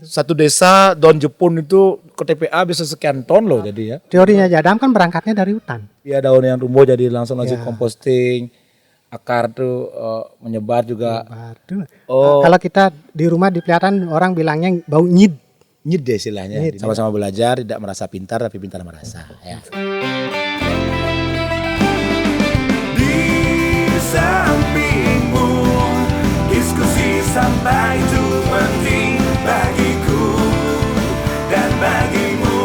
Satu desa daun Jepun itu ke TPA bisa sekian ton loh jadi ya. Teorinya Jadam kan berangkatnya dari hutan. Ya daun yang tumbuh jadi langsung Ya. composting. Akar tuh menyebar juga. Kalau kita di rumah di peliharahan orang bilangnya bau nyid. Nyid deh istilahnya. Nyid, Sama-sama belajar, tidak merasa pintar tapi pintar merasa. Ya. Sampingmu, diskusi sampah itu penting bagiku dan bagimu.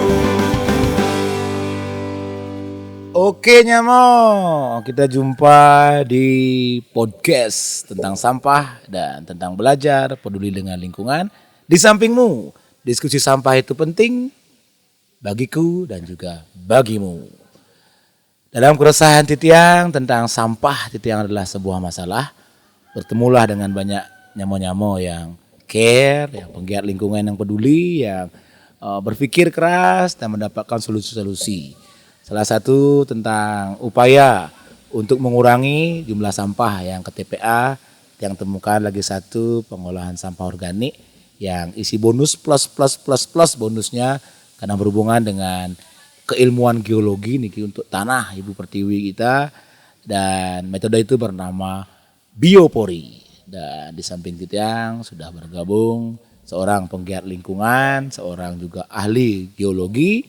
Oke Nyamo, kita jumpa di podcast tentang sampah dan tentang belajar peduli dengan lingkungan. Di sampingmu, diskusi sampah itu penting bagiku dan juga bagimu. Dalam keresahan Titiang tentang sampah, Titiang adalah sebuah masalah. Bertemulah dengan banyak nyamo-nyamo yang care, yang penggiat lingkungan yang peduli, yang berpikir keras dan mendapatkan solusi-solusi. Salah satu tentang upaya untuk mengurangi jumlah sampah yang ke TPA, yang temukan lagi satu pengolahan sampah organik yang isi bonus plus bonusnya karena berhubungan dengan keilmuan geologi nih untuk tanah Ibu Pertiwi kita, dan metode itu bernama biopori. Dan di samping Titiang sudah bergabung seorang penggiat lingkungan, seorang juga ahli geologi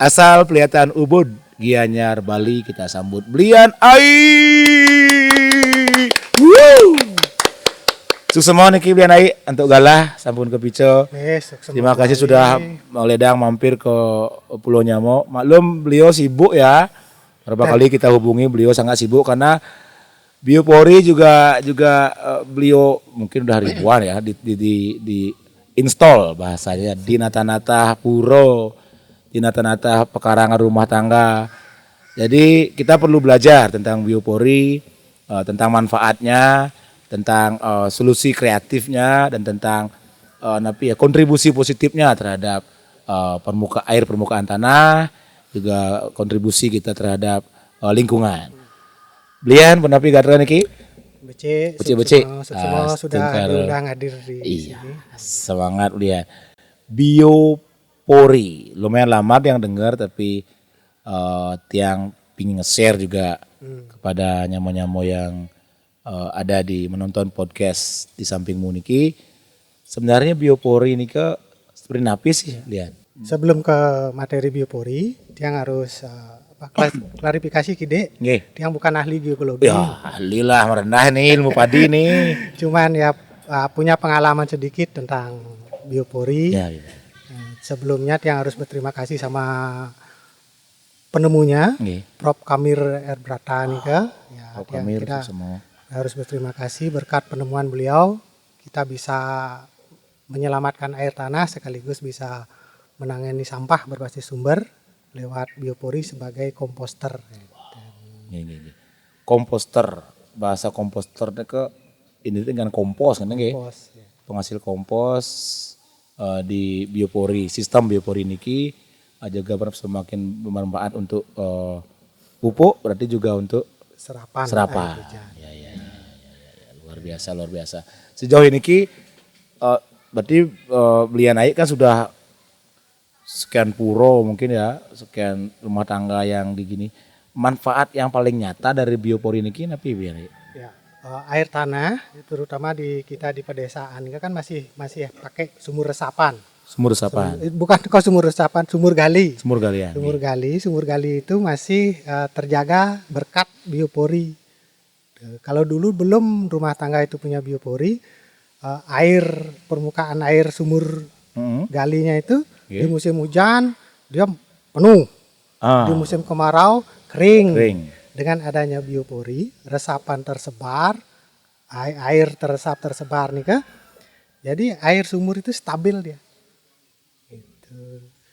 asal Pelihatan Ubud, Gianyar, Bali. Kita sambut Blian Ai. Woo! Sukses semua nih Blian Ai untuk galah sampun ke Pico. Terima kasih sudah Ledang mampir ke Pulau Nyamo. Maklum beliau sibuk ya. Berapa kali kita hubungi beliau sangat sibuk karena biopori juga beliau mungkin udah ribuan ya di install bahasanya di nata-nata puro, di nata-nata pekarangan rumah tangga. Jadi kita perlu belajar tentang biopori, tentang manfaatnya, tentang solusi kreatifnya, dan tentang kontribusi positifnya terhadap air permukaan tanah, juga kontribusi kita terhadap lingkungan. Blian penapi gatra niki? Bece. Semua sudah diundang hadir di sini. Semangat Blian. Biopori, lumayan lama yang dengar tapi tiang pingin nge-share juga kepada nyamo-nyamo yang ada di menonton podcast di sampingmu niki. Sebenarnya biopori ini seperti napi sih lihat. Sebelum ke materi biopori, Tiang harus klarifikasi kide. Tiang bukan ahli geologi. Ya, ahli lah merendah nih ilmu padi nih. Cuman ya punya pengalaman sedikit tentang biopori. Ya, ya. Sebelumnya Tiang harus berterima kasih sama penemunya, Prof. Kamir Erbrata nih ke. Ya, Prof. Kamir kita semua. Harus berterima kasih berkat penemuan beliau kita bisa menyelamatkan air tanah sekaligus bisa menangani sampah berbasis sumber lewat biopori sebagai komposter. Komposter, bahasa komposter ini dengan kompos kan nggih? Ya. Penghasil kompos di biopori, sistem biopori niki juga semakin bermanfaat untuk pupuk, berarti juga untuk serapan. Ya, luar biasa. Sejauh ini berarti Blian Ai kan sudah sekian puro mungkin ya, sekian rumah tangga yang digini. Manfaat yang paling nyata dari biopori ini napi Blian Ai? Ya, air tanah terutama kita di pedesaan kan masih pakai sumur resapan. Bukan kok sumur resapan, sumur gali. Sumur gali ya. Sumur gali itu masih terjaga berkat biopori. Kalau dulu belum rumah tangga itu punya biopori, permukaan air sumur galinya itu di musim hujan dia penuh, di musim kemarau kering. Dengan adanya biopori, resapan tersebar, air tersebar nih kah? Jadi air sumur itu stabil dia.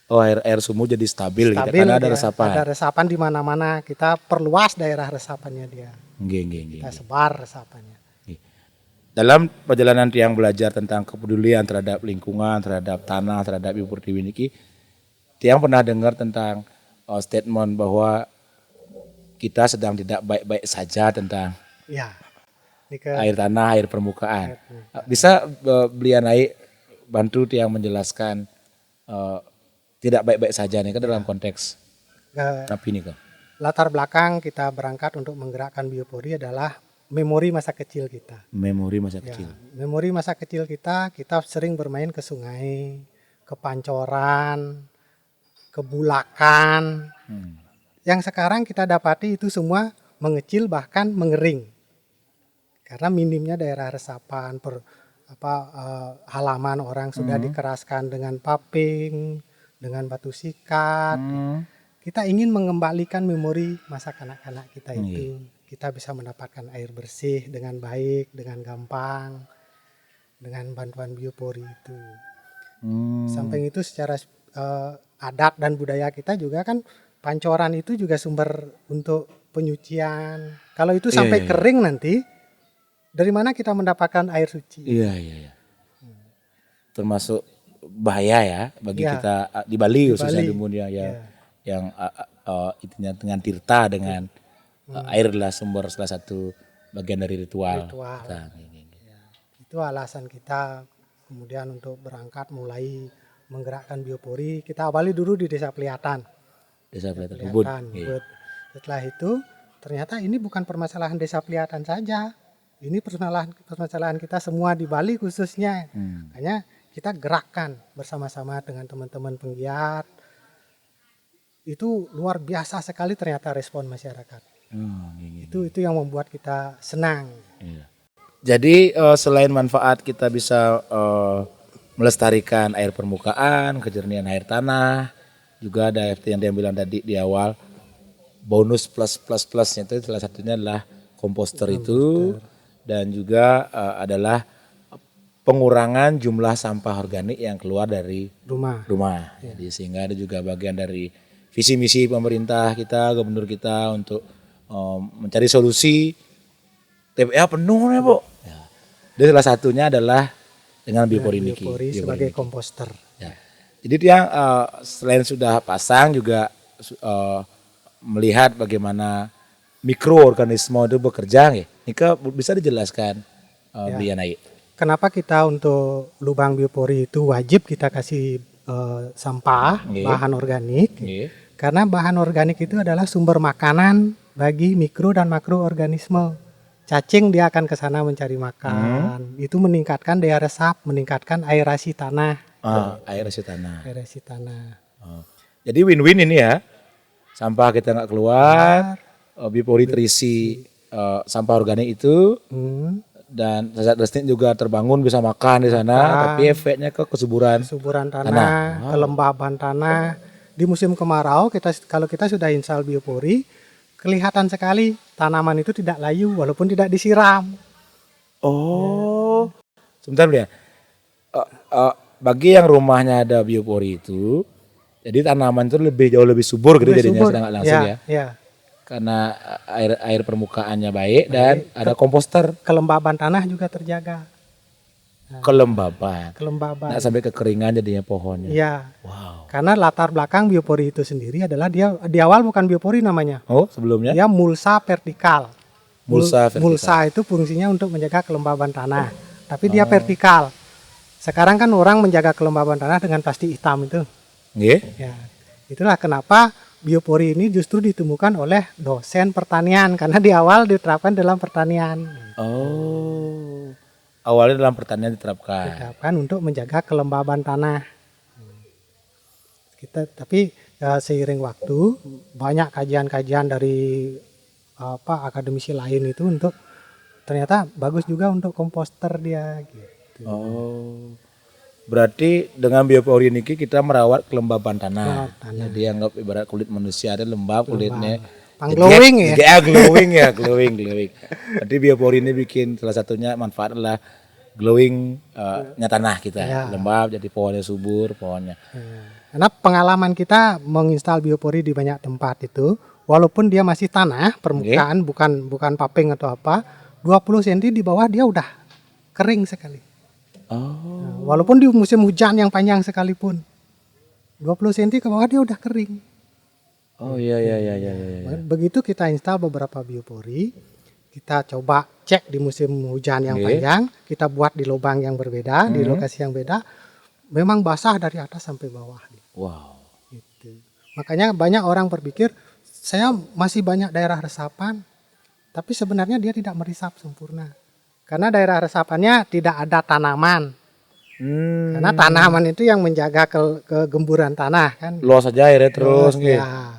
Oh, air sumur jadi stabil gitu, karena ada resapan. Ada resapan di mana-mana, kita perluas daerah resapannya dia. Kita sebar resapannya. Dalam perjalanan Tiang belajar tentang kepedulian terhadap lingkungan, terhadap tanah, terhadap Ibu Pertiwi niki, Tiang pernah dengar tentang statement bahwa kita sedang tidak baik-baik saja tentang air tanah, air permukaan. Bisa Blian Ai bantu Tiang menjelaskan tidak baik-baik saja nih kan dalam konteks napi nih kok. Latar belakang kita berangkat untuk menggerakkan biopori adalah memori masa kecil kita. Memori masa Ya, kecil. memori masa kecil kita sering bermain ke sungai, ke pancoran, ke bulakan. Yang sekarang kita dapati itu semua mengecil bahkan mengering. Karena minimnya daerah resapan, halaman orang sudah dikeraskan dengan paping, dengan batu sikat. Kita ingin mengembalikan memori masa kanak-kanak kita itu. Kita bisa mendapatkan air bersih dengan baik, dengan gampang, dengan bantuan biopori itu. Samping itu secara adat dan budaya kita juga kan pancoran itu juga sumber untuk penyucian. Kalau itu sampai kering nanti, dari mana kita mendapatkan air suci? Iya. Termasuk bahaya ya bagi kita di Bali khususnya di dunia yang intinya dengan tirta dengan air adalah sumber salah satu bagian dari ritual. Kita. Ya, itu alasan kita kemudian untuk berangkat mulai menggerakkan biopori. Kita awali dulu di Desa Peliatan. Desa Peliatan Ubud. Setelah itu ternyata ini bukan permasalahan Desa Peliatan saja. Ini permasalahan kita semua di Bali khususnya. Makanya kita gerakkan bersama-sama dengan teman-teman penggiat. Itu luar biasa sekali ternyata respon masyarakat. Itu yang membuat kita senang. Jadi selain manfaat kita bisa melestarikan air permukaan, kejernihan air tanah, juga ada yang dia bilang tadi di awal bonus plusnya itu salah satunya adalah komposter itu dan juga adalah pengurangan jumlah sampah organik yang keluar dari rumah. Jadi sehingga ada juga bagian dari visi misi pemerintah kita, gubernur kita untuk mencari solusi TPA penuh ya Bu. Ya. Dan salah satunya adalah dengan biopori niki. Biopori sebagai komposter. Ya. Jadi dia selain sudah pasang juga melihat bagaimana mikroorganisme itu bekerja. Nika bisa dijelaskan Bianai. Kenapa kita untuk lubang biopori itu wajib kita kasih sampah, bahan organik? Karena bahan organik itu adalah sumber makanan bagi mikro dan makroorganisme. Cacing dia akan ke sana mencari makan. Itu meningkatkan daya resap, meningkatkan aerasi tanah. Aerasi tanah. Jadi win-win ini ya. Sampah kita nggak keluar, biopori terisi sampah organik itu, dan zat restin juga terbangun bisa makan di sana. Tapi efeknya ke kesuburan tanah, kelembaban tanah. Di musim kemarau kalau kita sudah install biopori, kelihatan sekali tanaman itu tidak layu walaupun tidak disiram. Sebentar ya. Bagi yang rumahnya ada biopori itu, jadi tanaman itu jauh lebih subur gitu jadinya sedang langsung ya. Karena air permukaannya baik dan ada komposter. Kelembaban tanah juga terjaga. Kelembaban. Nggak sampai kekeringan jadinya pohonnya. Iya. Wow. Karena latar belakang biopori itu sendiri adalah dia di awal bukan biopori namanya. Sebelumnya? Dia mulsa vertikal. Mulsa vertikal. Mulsa itu fungsinya untuk menjaga kelembaban tanah. Tapi dia vertikal. Sekarang kan orang menjaga kelembaban tanah dengan plastik hitam itu. Ya. Itulah kenapa biopori ini justru ditemukan oleh dosen pertanian karena di awal diterapkan dalam pertanian. Awalnya dalam pertanian diterapkan untuk menjaga kelembaban tanah. Tapi seiring waktu banyak kajian-kajian dari akademisi lain itu untuk ternyata bagus juga untuk komposter dia. Gitu. Berarti dengan biopori ini kita merawat kelembaban tanah. Jadi anggap ibarat kulit manusia ada lembab kulitnya. Glowing ya. Glowing. Berarti biopori ini bikin salah satunya manfaat adalah glowingnya tanah kita. Lembab jadi pohonnya subur pohonnya. Karena pengalaman kita menginstal biopori di banyak tempat itu, walaupun dia masih tanah permukaan bukan paping atau apa, 20 cm di bawah dia udah kering sekali. Walaupun di musim hujan yang panjang sekalipun, 20 cm ke bawah dia udah kering. Iya. Begitu kita install beberapa biopori, kita coba cek di musim hujan yang panjang, kita buat di lubang yang berbeda, di lokasi yang beda. memang basah dari atas sampai bawah. Wow. Gitu. Makanya banyak orang berpikir saya masih banyak daerah resapan, tapi sebenarnya dia tidak meresap sempurna. Karena daerah resapannya tidak ada tanaman. Karena tanaman itu yang menjaga kegemburan tanah kan. Luas saja airnya terus nggih. Ya.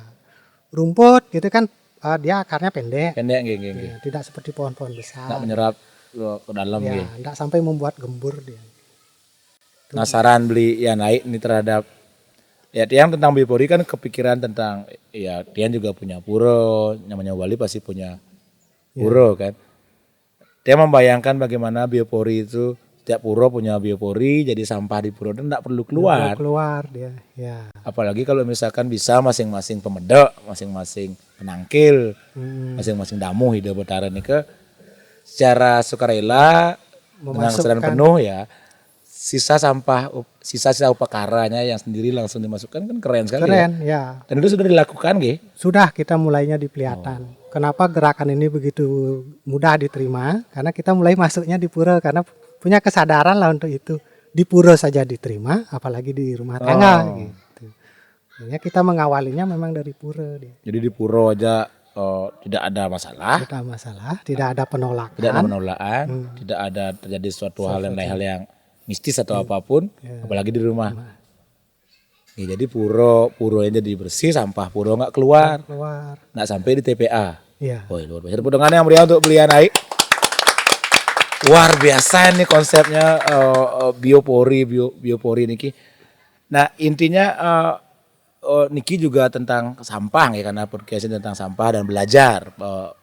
Rumput gitu kan dia akarnya pendek. Pendek nggih. Ya, tidak seperti pohon-pohon besar. Nggak menyerap ke dalam Ya, nggih. tidak sampai membuat gembur dia. Nah, saran beli ya naik ini terhadap ya Tiang tentang biopori kan kepikiran tentang ya Tiang juga punya pura, namanya Wali pasti punya pura kan. Tiang membayangkan bagaimana biopori itu setiap pura punya biopori, jadi sampah di pura itu tidak perlu keluar. Keluar dia. Ya. Apalagi kalau misalkan bisa masing-masing pemedok, masing-masing penangkil, masing-masing damu hidup betaran ini ke secara sukarela dengan kesadaran penuh ya. Sisa-sisa upakaranya yang sendiri langsung dimasukkan kan keren sekali. Keren ya. ya. Dan itu sudah dilakukan nggih. Sudah kita mulainya di Peliatan. Kenapa gerakan ini begitu mudah diterima? Karena kita mulai masuknya di pura karena punya kesadaran lah untuk itu. Di pura saja diterima, apalagi di rumah tangga gitu. Makanya kita mengawalinya memang dari pura dia. Jadi di pura aja tidak ada masalah. Tidak ada masalah, tidak ada penolakan. Tidak ada penolakan, tidak ada terjadi suatu hal yang mistis atau apapun, apalagi di rumah. Ya, jadi pura yang jadi bersih, sampah pura nggak keluar, nggak sampai di TPA. Iya. Woi, luar biasa. Tepuk tangan yang meriah untuk beliau naik. Luar biasa ini konsepnya biopori niki. Nah intinya niki juga tentang sampah ya karena podcastnya tentang sampah dan belajar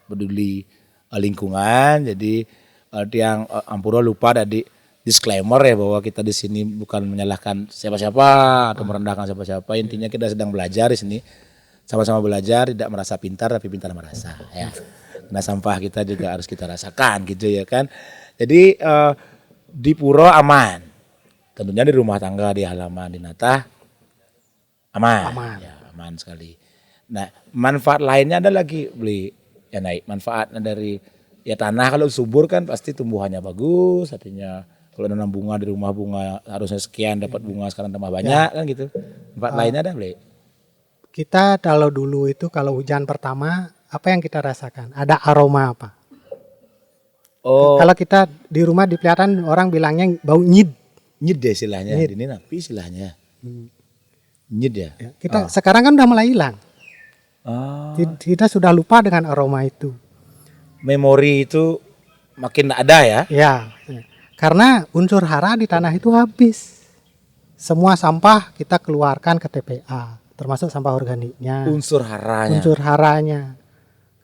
peduli lingkungan. Jadi yang Ampuro lupa tadi disclaimer ya bahwa kita di sini bukan menyalahkan siapa-siapa atau merendahkan siapa-siapa. Intinya kita sedang belajar di sini, sama-sama belajar, tidak merasa pintar tapi pintar merasa. Ya. Nah sampah kita juga harus kita rasakan gitu ya kan. Jadi di pura aman, tentunya di rumah tangga, di halaman, di Natah aman. Ya, aman sekali. Nah manfaat lainnya ada lagi beli ya naik manfaatnya dari ya tanah kalau subur kan pasti tumbuhannya bagus, artinya kalau nanam bunga di rumah bunga harusnya sekian dapat bunga sekarang tambah banyak kan gitu. Manfaat lainnya ada beli. Kita kalau dulu itu kalau hujan pertama apa yang kita rasakan? Ada aroma apa? Oh. Kalau kita di rumah di Peliatan orang bilangnya bau nyid. Nyid deh istilahnya. Ini napi istilahnya. Nyid ya. Kita sekarang kan udah mulai hilang. Oh. Kita sudah lupa dengan aroma itu. Memori itu makin ada ya. Ya. Karena unsur hara di tanah itu habis. Semua sampah kita keluarkan ke TPA, termasuk sampah organiknya. Unsur haranya. Unsur haranya.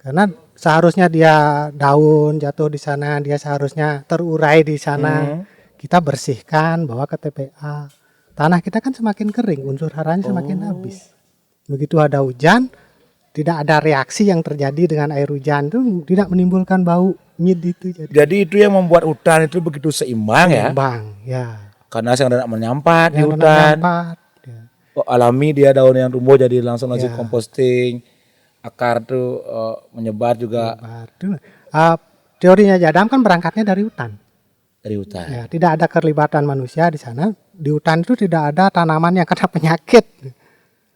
Karena seharusnya dia daun jatuh di sana, dia seharusnya terurai di sana. Kita bersihkan, bawa ke TPA. Tanah kita kan semakin kering, unsur haranya semakin habis. Begitu ada hujan, tidak ada reaksi yang terjadi dengan air hujan itu tidak menimbulkan bau nyid itu. Jadi itu yang membuat hutan itu begitu seimbang ya. Seimbang, ya. Karena yang tidak menyampat di Yang hutan. menyampat, ya. Alami dia daun yang tumbuh jadi langsung lanjut composting. Akar tuh menyebar juga Teorinya Jadam kan berangkatnya dari hutan. dari hutan. Ya, tidak ada keterlibatan manusia di sana. Di hutan itu tidak ada tanaman yang kena penyakit.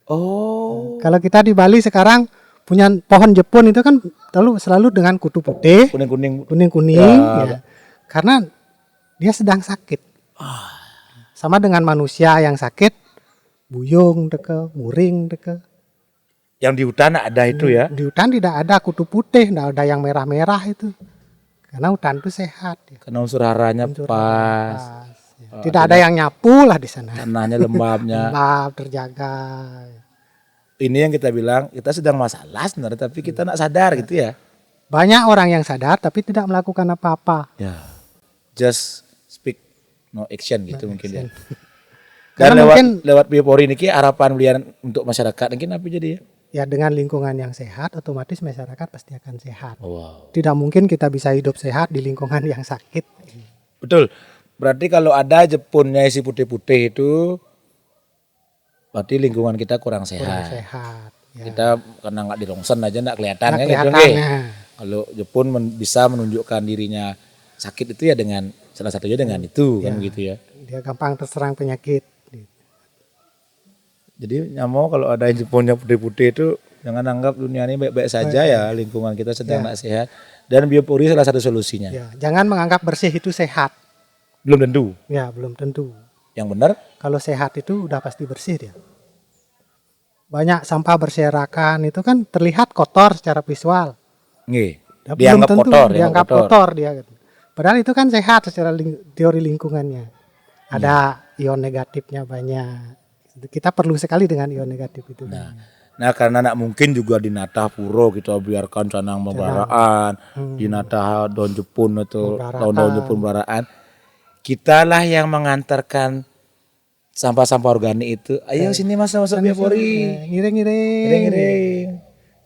Oh. Kalau kita di Bali sekarang punya pohon Jepun itu kan selalu dengan kutu putih, kuning-kuning, ya. Karena dia sedang sakit. Sama dengan manusia yang sakit, buyung deke, muring deke. Yang di hutan ada itu ya. Di hutan tidak ada kutu putih, tidak ada yang merah-merah itu. Karena hutan itu sehat. Ya. Karena unsur haranya pas. Ya. Tidak ada yang nyapu lah di sana. Tanahnya lembabnya. Lembab, terjaga. Ini yang kita bilang kita sedang masalah sebenarnya tapi kita nak sadar gitu ya. Banyak orang yang sadar tapi tidak melakukan apa-apa. Ya. Just speak no action gitu mungkin ya. Karena Dan lewat biopori ini harapan beliau untuk masyarakat mungkin apa jadi ya? Ya dengan lingkungan yang sehat otomatis masyarakat pasti akan sehat. Wow. Tidak mungkin kita bisa hidup sehat di lingkungan yang sakit. Betul. Berarti kalau ada Jepunnya isi putih-putih itu berarti lingkungan kita kurang sehat. Kurang sehat. Ya. Kita karena nggak di rongsen aja nggak kelihatan kan gitu. Kalau Jepun bisa menunjukkan dirinya sakit itu ya dengan salah satunya dengan itu kan begitu ya. Dia gampang terserang penyakit. Jadi Nyamo kalau ada yang punya putih-putih itu jangan anggap dunia ini baik-baik saja ya, lingkungan kita sedang tidak sehat. Dan biopori salah satu solusinya. Ya, jangan menganggap bersih itu sehat. Belum tentu. Ya, belum tentu. Yang benar Kalau sehat itu udah pasti bersih dia. Banyak sampah berserakan itu kan terlihat kotor secara visual. nggih. Ya, Dianggap belum tentu kotor, dianggap kotor dia. Gitu. Padahal itu kan sehat secara teori lingkungannya. Ada ion negatifnya banyak. Kita perlu sekali dengan ion negatif itu. Nah karena nak mungkin juga di Natah Puro kita biarkan canang membaraan, di Natah daun jepun atau daun-daun jepun membaraan. Kitalah yang mengantarkan sampah-sampah organik itu. Ayo sini masuk biopori. Ngiring-ngiring.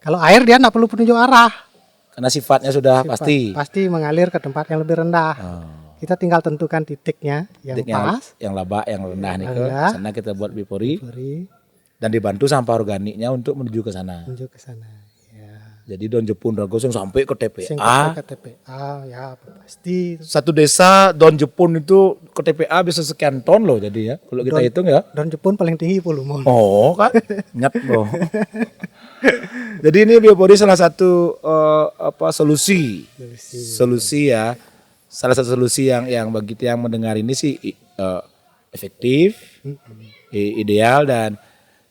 Kalau air dia nggak perlu penunjuk arah. Karena sifatnya sudah pasti. Pasti mengalir ke tempat yang lebih rendah. Kita tinggal tentukan titiknya yang pas. Yang laba, yang rendah nih ke Rendah. sana kita buat biopori. Beri, Dan dibantu sampah organiknya untuk menuju ke sana. tunjuk ke sana. Ya. Jadi daun jepun daun gosong sampai ke Sing TPA. ke TPA ya pasti. Satu desa daun jepun itu ke TPA bisa sekian ton loh jadi ya. Kalau kita hitung ya. Daun Jepun paling tinggi 10 mon. Oh kan, nyat loh. Jadi ini biopori salah satu solusi ya. Salah satu solusi yang bagi kita yang mendengar ini sih efektif, ideal dan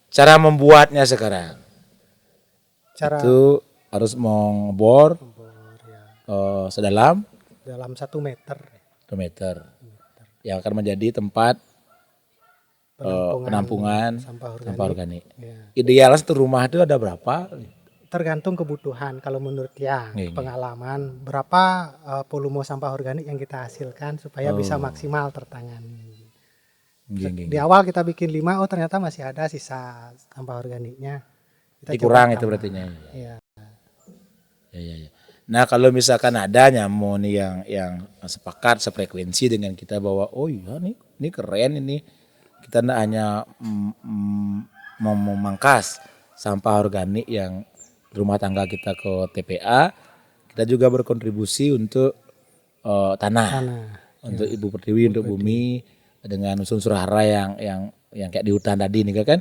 cara membuatnya sekarang Cara itu harus mengebor sedalam dalam 1 meter 2 meter yang akan menjadi tempat penampungan sampah organik. Ya. Idealnya satu rumah itu ada berapa? Tergantung kebutuhan. Kalau menurut yang Iya. pengalaman berapa volume sampah organik yang kita hasilkan supaya bisa maksimal tertangani. Gini. Di awal kita bikin 5, oh ternyata masih ada sisa sampah organiknya. Kita Kurang coba itu tambah. berarti. Iya. Ya. Nah kalau misalkan ada Nyamo nih yang sepakat sefrekuensi dengan kita bahwa oh iya nih ini keren ini kita tidak hanya memangkas sampah organik yang rumah tangga kita ke TPA, kita juga berkontribusi untuk tanah, untuk ibu pertiwi, untuk bumi dengan unsur hara yang kayak di hutan tadi nih kan.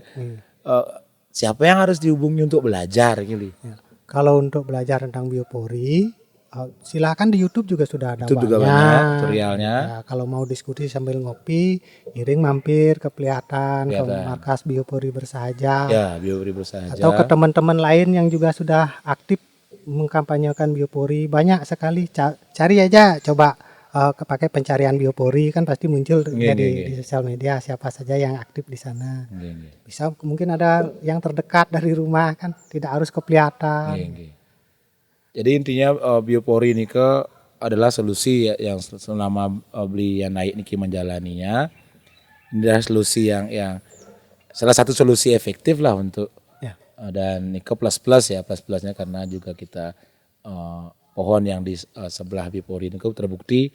Siapa yang harus dihubungi untuk belajar gitu? Ya. Kalau untuk belajar tentang biopori, silakan di YouTube juga sudah ada Itu juga banyak tutorialnya. Ya, kalau mau diskusi sambil ngopi, Iring mampir ke Pelihatan, ke markas biopori bersahaja, Ya, biopori bersahaja. atau ke teman-teman lain yang juga sudah aktif mengkampanyekan biopori. Banyak sekali, cari aja, coba pakai pencarian biopori kan pasti muncul di sosial media siapa saja yang aktif di sana. Bisa mungkin ada yang terdekat dari rumah kan, tidak harus ke Pelihatan. Jadi intinya biopori ini adalah solusi yang selama beliau naik niki menjalaninya. Ini adalah solusi yang salah satu solusi efektif lah untuk dan nike plus ya plusnya karena juga kita pohon yang di sebelah biopori ini terbukti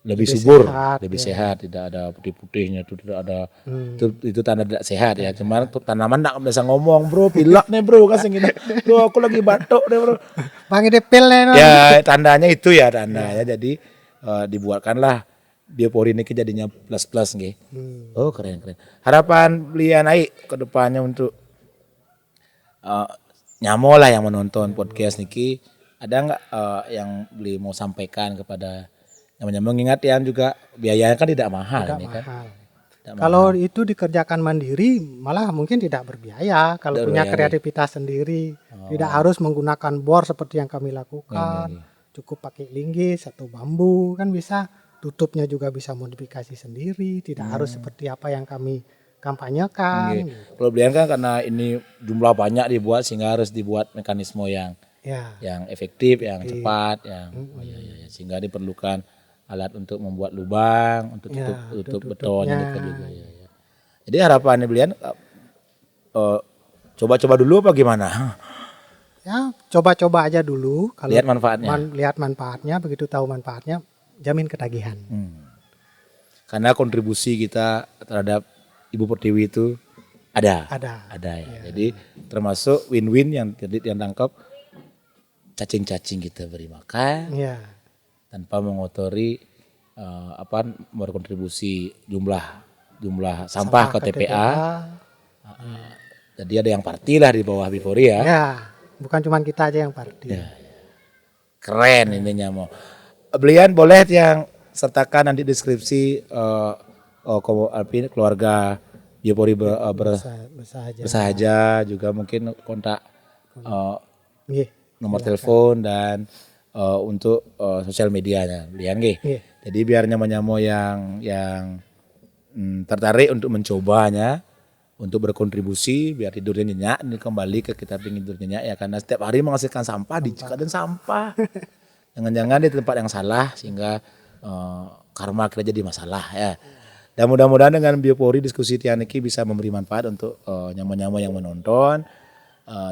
lebih subur, lebih sehat, tidak ada putih-putihnya, itu tidak ada itu tanda tidak sehat ya. Cuman tanaman enggak bisa ngomong, bro, pilek nih bro, kan gitu. Bro, aku lagi batuk nih bro. Bang depil nih. Ya tandanya itu ya tandanya. Jadi dibuatkanlah biopori ini jadinya plus nggih. Oh keren. Harapan beliau naik ke depannya untuk Nyamo lah yang menonton podcast niki. Ada nggak yang beli mau sampaikan kepada yang mengingat yang juga biayanya kan tidak mahal ini kan. Kalau itu dikerjakan mandiri malah mungkin tidak berbiaya kalau punya kreativitas sendiri. Tidak harus menggunakan bor seperti yang kami lakukan. Cukup pakai linggis atau bambu kan bisa. Tutupnya juga bisa modifikasi sendiri, tidak harus seperti apa yang kami kampanyekan. Kalau beliau kan karena ini jumlah banyak dibuat sehingga harus dibuat mekanisme yang efektif, yang cepat, yang sehingga diperlukan alat untuk membuat lubang, untuk tutup beton gitu juga. Ya. Jadi harapannya beliau coba-coba dulu apa gimana? Ya, coba-coba aja dulu. Kalau lihat manfaatnya. Lihat manfaatnya, begitu tahu manfaatnya, jamin ketagihan. Karena kontribusi kita terhadap Ibu Pertiwi itu ada ya. Jadi termasuk win-win yang tangkap. Cacing-cacing kita beri makan tanpa mengotori berkontribusi jumlah sampah ke TPA Jadi ada yang party lah di bawah Bipori ya. Ya, bukan cuma kita aja yang party. Ya. Keren ininya mau. Belian boleh yang sertakan nanti deskripsi keluarga Biopori bersahaja juga mungkin kontak nomor telepon dan untuk sosial medianya Belian nggih. Jadi biar nyamo-nyamo yang tertarik untuk mencobanya, untuk berkontribusi biar tidurnya nyenyak ini kembali ke kita pengen tidur nyenyak ya, karena setiap hari menghasilkan sampah di dan sampah. Jangan-jangan di tempat yang salah sehingga karma kita jadi masalah ya. Dan mudah-mudahan dengan Biopori diskusi Tianiki bisa memberi manfaat untuk nyamo-nyamo yang menonton.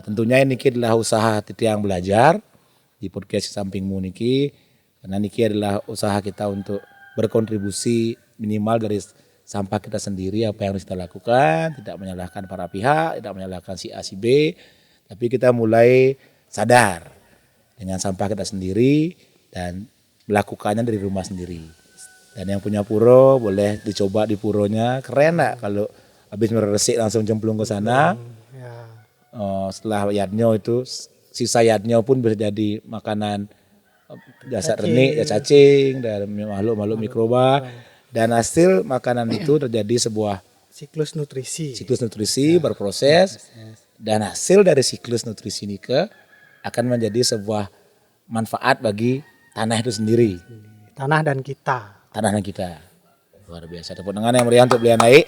Tentunya ini adalah usaha Titiang Belajar di podcast Sampingmu niki, karena niki adalah usaha kita untuk berkontribusi minimal dari sampah kita sendiri, apa yang harus kita lakukan, tidak menyalahkan para pihak, tidak menyalahkan si A si B, tapi kita mulai sadar dengan sampah kita sendiri dan melakukannya dari rumah sendiri. Dan yang punya puro boleh dicoba di puronya, keren gak kalau habis meresik langsung cemplung ke sana. Setelah yadnya itu, sisa yadnya pun bisa jadi makanan dasar renik, ya cacing, dan makhluk-makhluk mikroba. Dan hasil makanan itu terjadi sebuah siklus nutrisi berproses, dan hasil dari siklus nutrisi ini akan menjadi sebuah manfaat bagi tanah itu sendiri. Tanah dan kita. Luar biasa. Tepuk tangan yang meriah untuk Belian naik.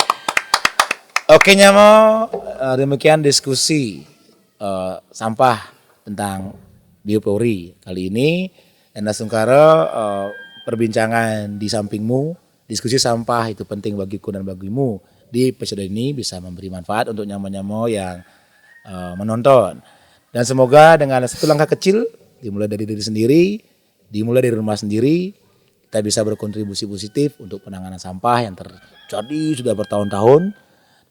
Oke Nyamo, demikian diskusi sampah tentang Biopori kali ini. Dan Sungkara perbincangan di sampingmu. Diskusi sampah itu penting bagiku dan bagimu. Di episode ini bisa memberi manfaat untuk nyamo-nyamo yang menonton. Dan semoga dengan satu langkah kecil, dimulai dari diri sendiri, dimulai dari rumah sendiri, kita bisa berkontribusi positif untuk penanganan sampah yang terjadi sudah bertahun-tahun.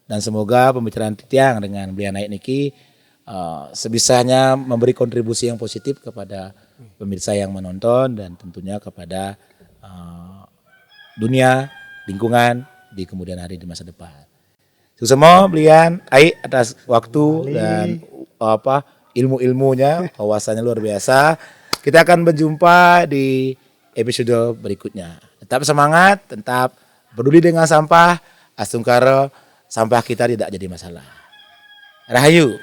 Dan semoga pembicaraan Titiang dengan Belian Naik niki sebisanya memberi kontribusi yang positif kepada pemirsa yang menonton dan tentunya kepada dunia, lingkungan di kemudian hari di masa depan. Semua Belian Aik atas waktu dan ilmu-ilmunya, wawasannya luar biasa. Kita akan berjumpa di episode berikutnya. Tetap semangat, tetap peduli dengan sampah. Asungkara sampah kita tidak jadi masalah. Rahayu.